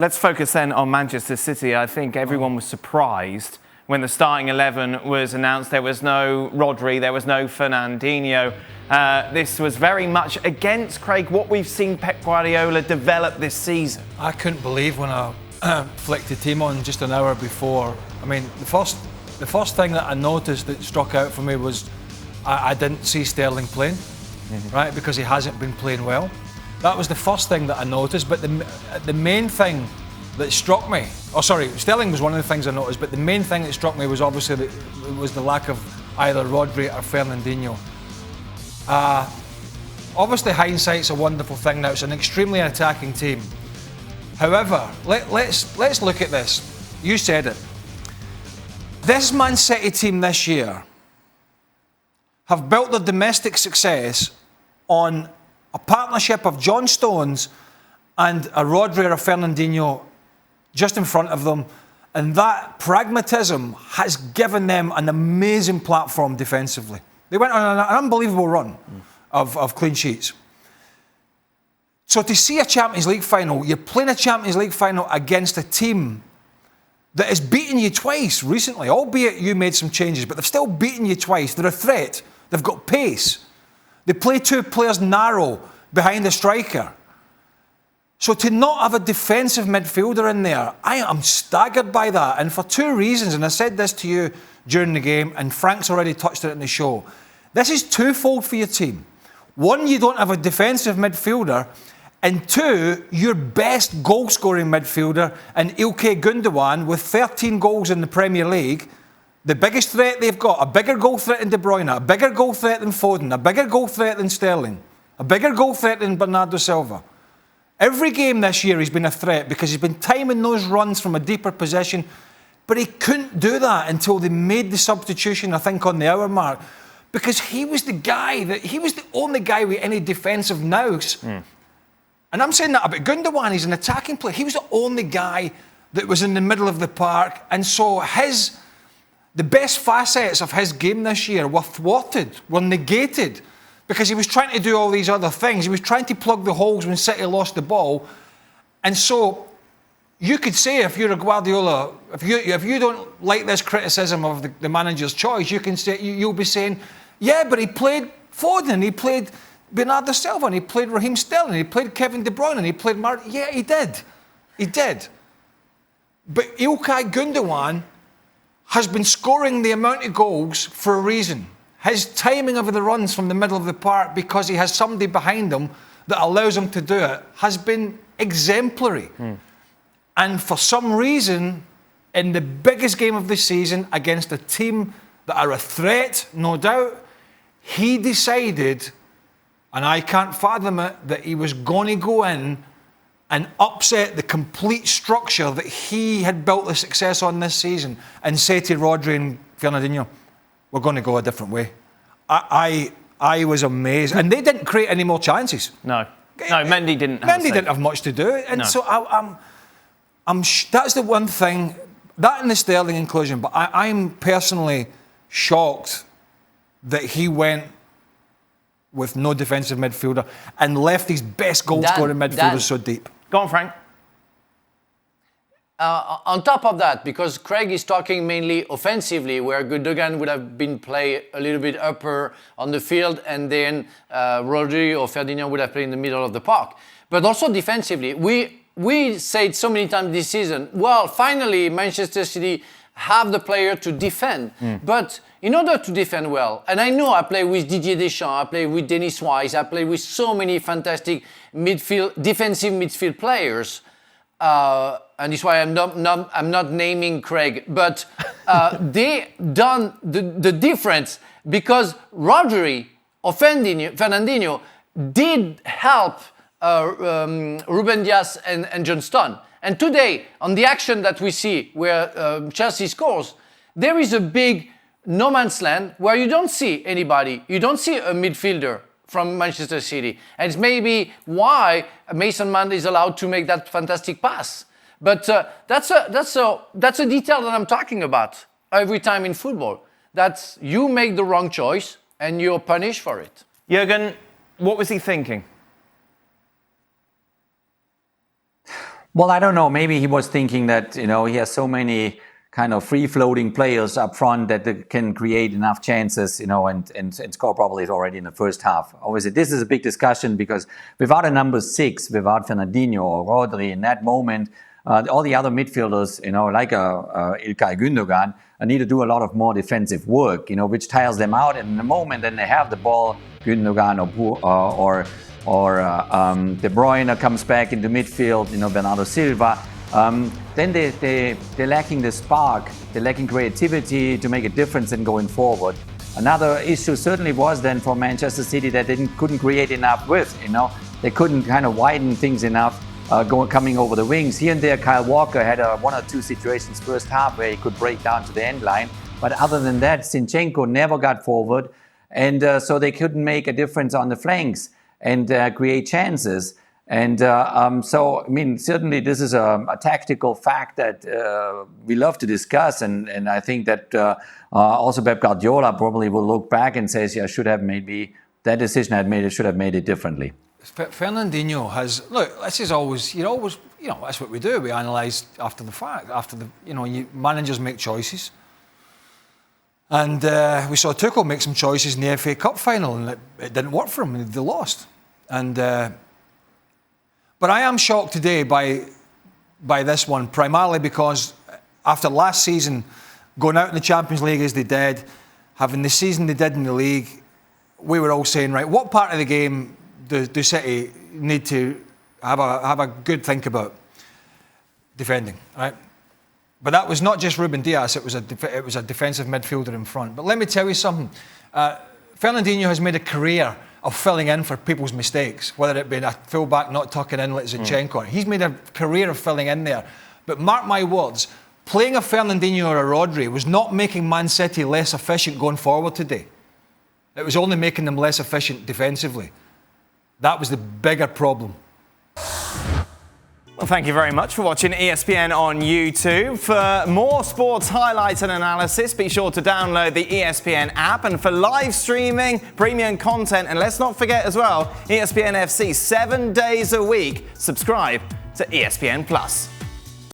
Let's focus then on Manchester City. I think everyone was surprised when the starting 11 was announced. There was no Rodri, there was no Fernandinho. This was very much against, Craig, what we've seen Pep Guardiola develop this season. I couldn't believe when I flicked the team on just an hour before. I mean, the first thing that I noticed that struck out for me was I didn't see Sterling playing, right, because he hasn't been playing well. That was the first thing that I noticed, but the main thing that struck me, Sterling was one of the things I noticed, but the main thing that struck me was obviously the lack of either Rodri or Fernandinho. Obviously hindsight's a wonderful thing now, it's an extremely attacking team. However, let's look at this. You said it. This Man City team this year have built their domestic success on a partnership of John Stones and a Rodri or a Fernandinho just in front of them, and that pragmatism has given them an amazing platform defensively. They went on an unbelievable run of clean sheets. So to see a Champions League final, you're playing a Champions League final against a team that has beaten you twice recently, albeit you made some changes, but they've still beaten you twice. They're a threat. They've got pace. They play two players narrow behind the striker. So to not have a defensive midfielder in there, I am staggered by that. And for two reasons, and I said this to you during the game, and Frank's already touched it in the show. This is twofold for your team. One, you don't have a defensive midfielder. And two, your best goal-scoring midfielder in Ilkay Gundogan with 13 goals in the Premier League, the biggest threat they've got, a bigger goal threat than De Bruyne, a bigger goal threat than Foden, a bigger goal threat than Sterling, a bigger goal threat than Bernardo Silva. Every game this year he's been a threat because he's been timing those runs from a deeper position, but he couldn't do that until they made the substitution, I think, on the hour mark, because he was the only guy with any defensive nous. And I'm saying that about Gundogan, he's an attacking player. He was the only guy that was in the middle of the park, and so the best facets of his game this year were thwarted, were negated, because he was trying to do all these other things. He was trying to plug the holes when City lost the ball. And so you could say, if you're a Guardiola, if you don't like this criticism of the manager's choice, you can say, you'll be saying, yeah, but he played Foden, he played Bernardo Silva, and he played Raheem Sterling, he played Kevin De Bruyne, and he played Yeah, he did. He did. But Ilkay Gundogan has been scoring the amount of goals for a reason. His timing of the runs from the middle of the park, because he has somebody behind him that allows him to do it, has been exemplary. And for some reason, in the biggest game of the season against a team that are a threat, no doubt, he decided, and I can't fathom it, that he was going to go in and upset the complete structure that he had built the success on this season and say to Rodri and Fernandinho, we're going to go a different way. I was amazed. And they didn't create any more chances. No, Mendy didn't have much to do. And so that's the one thing, that and the Sterling inclusion, but I'm personally shocked that he went with no defensive midfielder and left his best goal-scoring midfielders so deep. Go on, Frank. On top of that, because Craig is talking mainly offensively, where Gundogan would have been played a little bit upper on the field, and then Rodri or Fernandinho would have played in the middle of the park. But also defensively, we said so many times this season, well, finally Manchester City have the player to defend. But in order to defend well, and I know I play with Didier Deschamps, I play with Dennis Wise, I play with so many fantastic defensive midfield players, and that's why I'm not naming Craig, but they done the difference, because Rodri or Fernandinho did help Ruben Dias and John Stones. And today, on the action that we see where Chelsea scores, there is a big no man's land where you don't see anybody. You don't see a midfielder from Manchester City. And it's maybe why Mason Mount is allowed to make that fantastic pass. But that's a detail that I'm talking about every time in football. That you make the wrong choice and you're punished for it. Jurgen, what was he thinking? Well, I don't know. Maybe he was thinking that, he has so many kind of free-floating players up front that they can create enough chances, and score probably already in the first half. Obviously, this is a big discussion because without a number 6, without Fernandinho or Rodri in that moment, all the other midfielders, like Ilkay Gündogan, need to do a lot of more defensive work, which tires them out. And in the moment then they have the ball, Gündogan or De Bruyne comes back into midfield, Bernardo Silva, then they're lacking the spark, they're lacking creativity to make a difference in going forward. Another issue certainly was then for Manchester City that they couldn't create enough width, They couldn't kind of widen things enough coming over the wings. Here and there, Kyle Walker had 1 or 2 situations first half where he could break down to the end line. But other than that, Zinchenko never got forward. And so they couldn't make a difference on the flanks and create chances. And certainly this is a tactical fact that we love to discuss. And I think that also Pep Guardiola probably will look back and says, yeah, should have maybe that decision I had made, should have made it differently. Fernandinho has, look, this is always, that's what we do. We analyse after the fact, managers make choices. And we saw Tuchel make some choices in the FA Cup final and it didn't work for them, they lost. And but I am shocked today by this one, primarily because after last season, going out in the Champions League as they did, having the season they did in the league, we were all saying, right, what part of the game do City need to have a good think about defending, right? But that was not just Ruben Dias, it was a defensive midfielder in front. But let me tell you something, Fernandinho has made a career of filling in for people's mistakes, whether it be a full-back not tucking in like Zinchenko. He's made a career of filling in there. But mark my words, playing a Fernandinho or a Rodri was not making Man City less efficient going forward today. It was only making them less efficient defensively. That was the bigger problem. Well, thank you very much for watching ESPN on YouTube. For more sports highlights and analysis, be sure to download the ESPN app. And for live streaming, premium content, and let's not forget as well, ESPN FC 7 days a week. Subscribe to ESPN Plus.